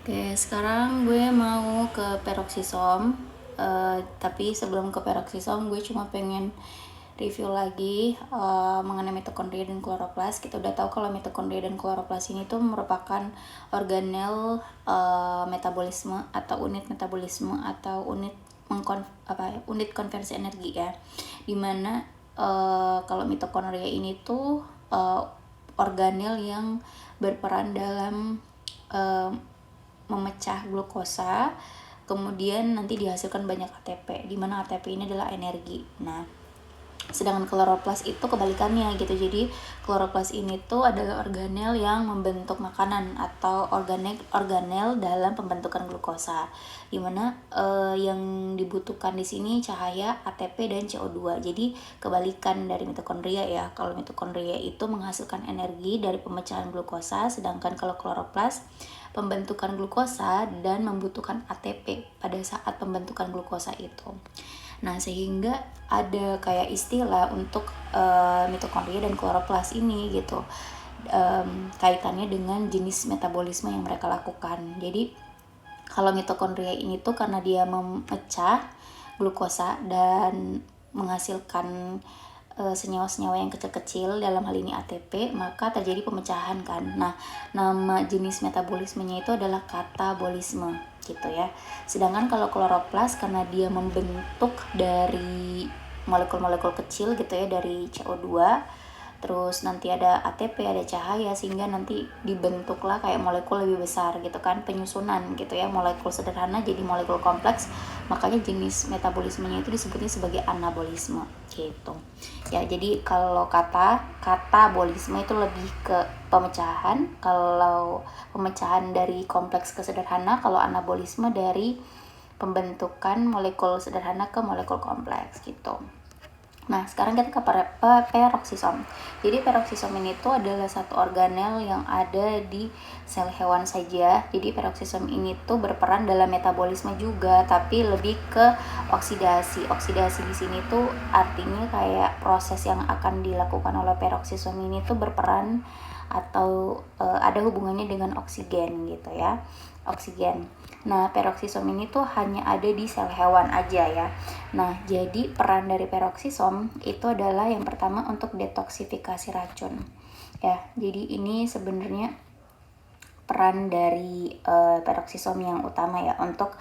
Oke, sekarang gue mau ke peroksisom. Tapi sebelum ke peroksisom, gue cuma pengen review lagi mengenai mitokondria dan kloroplas. Kita udah tahu kalau mitokondria dan kloroplas ini tuh merupakan organel metabolisme atau unit metabolisme atau unit konversi energi ya. Dimana kalau mitokondria ini tuh organel yang berperan dalam memecah glukosa, kemudian nanti dihasilkan banyak ATP, di mana ATP ini adalah energi. Nah, sedangkan kloroplas itu kebalikannya gitu. Jadi kloroplas ini tuh adalah organel yang membentuk makanan atau organel dalam pembentukan glukosa, dimana yang dibutuhkan di sini cahaya, ATP dan CO2. Jadi kebalikan dari mitokondria ya. Kalau mitokondria itu menghasilkan energi dari pemecahan glukosa, sedangkan kalau kloroplas pembentukan glukosa dan membutuhkan ATP pada saat pembentukan glukosa itu. Nah, sehingga ada kayak istilah untuk mitokondria dan kloroplas ini gitu. Kaitannya dengan jenis metabolisme yang mereka lakukan. Jadi kalau mitokondria ini tuh karena dia memecah glukosa dan menghasilkan senyawa-senyawa yang kecil-kecil, dalam hal ini ATP, maka terjadi pemecahan kan. Nah, nama jenis metabolismenya itu adalah katabolisme gitu ya. Sedangkan kalau kloroplas karena dia membentuk dari molekul-molekul kecil gitu ya, dari CO2, terus nanti ada ATP, ada cahaya, sehingga nanti dibentuklah kayak molekul lebih besar gitu kan, penyusunan gitu ya, molekul sederhana jadi molekul kompleks. Makanya jenis metabolismenya itu disebutnya sebagai anabolisme gitu ya. Jadi kalau katabolisme itu lebih ke pemecahan, kalau pemecahan dari kompleks ke sederhana, kalau anabolisme dari pembentukan molekul sederhana ke molekul kompleks gitu. Nah, sekarang kita ke peroksisom. Jadi peroksisom ini tuh adalah satu organel yang ada di sel hewan saja. Jadi peroksisom ini tuh berperan dalam metabolisme juga, tapi lebih ke oksidasi. Oksidasi di sini tuh artinya kayak proses yang akan dilakukan oleh peroksisom ini tuh berperan atau ada hubungannya dengan oksigen gitu ya. Oksigen. Nah, peroksisom ini tuh hanya ada di sel hewan aja ya. Nah, jadi peran dari peroksisom itu adalah yang pertama untuk detoksifikasi racun. Ya, jadi ini sebenarnya peran dari peroksisom yang utama ya, untuk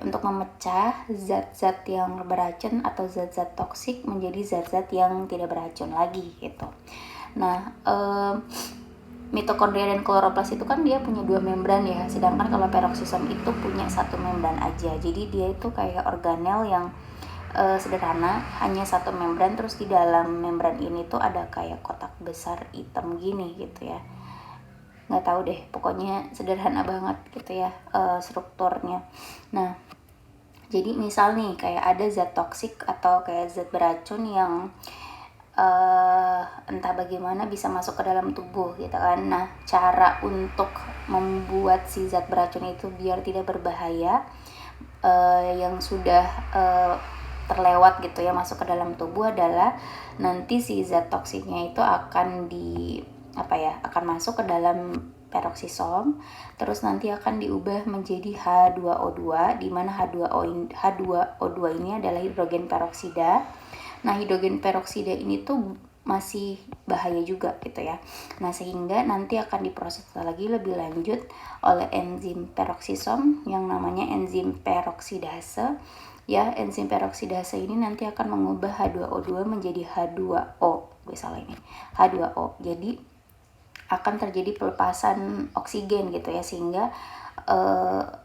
untuk memecah zat-zat yang beracun atau zat-zat toksik menjadi zat-zat yang tidak beracun lagi gitu. Nah, mitokondria dan kloroplas itu kan dia punya dua membran ya, sedangkan kalau peroksisom itu punya satu membran aja. Jadi dia itu kayak organel yang sederhana, hanya satu membran, terus di dalam membran ini tuh ada kayak kotak besar hitam gini gitu ya. Nggak tahu deh, pokoknya sederhana banget gitu ya strukturnya. Nah, jadi misal nih kayak ada zat toksik atau kayak zat beracun yang entah bagaimana bisa masuk ke dalam tubuh gitu kan. Nah, cara untuk membuat si zat beracun itu biar tidak berbahaya yang sudah terlewat gitu ya masuk ke dalam tubuh adalah nanti si zat toksiknya itu akan akan masuk ke dalam peroksisom, terus nanti akan diubah menjadi H2O2, di mana H2O2 ini adalah hidrogen peroksida. Nah, hidrogen peroksida ini tuh masih bahaya juga gitu ya. Nah, sehingga nanti akan diproses lagi lebih lanjut oleh enzim peroksisom yang namanya enzim peroksidase. Ya, enzim peroksidase ini nanti akan mengubah H2O2 menjadi H2O. Gue salah ini. H2O. Jadi akan terjadi pelepasan oksigen gitu ya, sehingga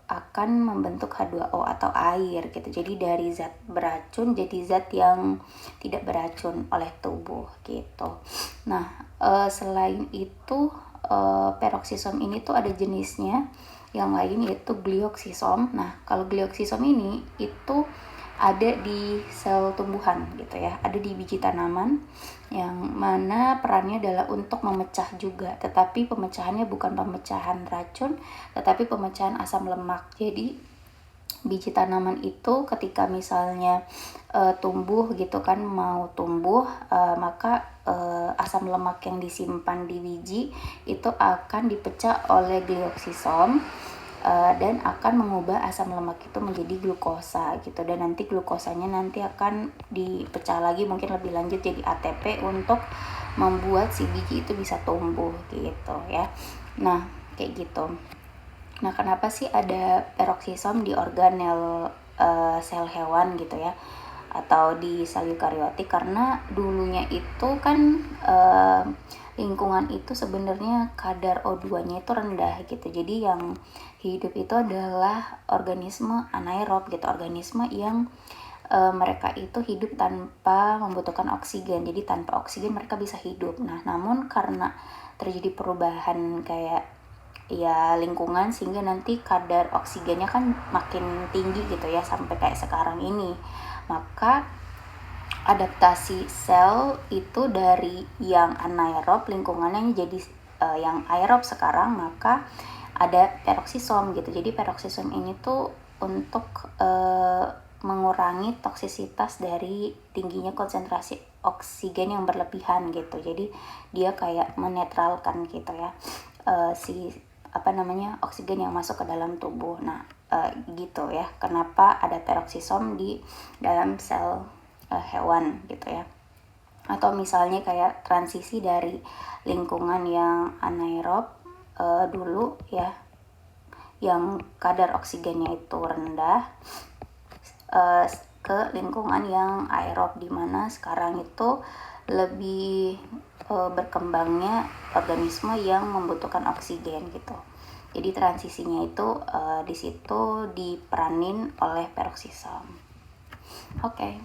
akan membentuk H2O atau air gitu. Jadi dari zat beracun jadi zat yang tidak beracun oleh tubuh gitu. Nah, selain itu peroksisom ini tuh ada jenisnya yang lain, yaitu glioksisom. Nah, kalau glioksisom ini itu ada di sel tumbuhan gitu ya, ada di biji tanaman, yang mana perannya adalah untuk memecah juga, tetapi pemecahannya bukan pemecahan racun, tetapi pemecahan asam lemak. Jadi biji tanaman itu ketika misalnya tumbuh gitu kan, mau tumbuh maka asam lemak yang disimpan di biji itu akan dipecah oleh glioksisom dan akan mengubah asam lemak itu menjadi glukosa gitu, dan nanti glukosanya nanti akan dipecah lagi mungkin lebih lanjut jadi ATP untuk membuat si biji itu bisa tumbuh gitu ya. Nah kayak gitu. Nah kenapa sih ada peroksisom di organel sel hewan gitu ya, atau di sel eukariotik? Karena dulunya itu kan lingkungan itu sebenarnya kadar O2-nya itu rendah gitu. Jadi yang hidup itu adalah organisme anaerob gitu, organisme yang mereka itu hidup tanpa membutuhkan oksigen. Jadi tanpa oksigen mereka bisa hidup. Nah, namun karena terjadi perubahan kayak ya lingkungan, sehingga nanti kadar oksigennya kan makin tinggi gitu ya sampai kayak sekarang ini. Maka adaptasi sel itu dari yang anaerob lingkungannya jadi yang aerob sekarang, maka ada peroksisom gitu. Jadi peroksisom ini tuh untuk mengurangi toksisitas dari tingginya konsentrasi oksigen yang berlebihan gitu. Jadi dia kayak menetralkan gitu ya si oksigen yang masuk ke dalam tubuh. Nah gitu ya, kenapa ada peroksisom di dalam sel hewan gitu ya. Atau misalnya kayak transisi dari lingkungan yang anaerob dulu ya, yang kadar oksigennya itu rendah, ke lingkungan yang aerob, dimana sekarang itu lebih berkembangnya organisme yang membutuhkan oksigen gitu. Jadi transisinya itu di situ diperanin oleh peroksisom. Oke.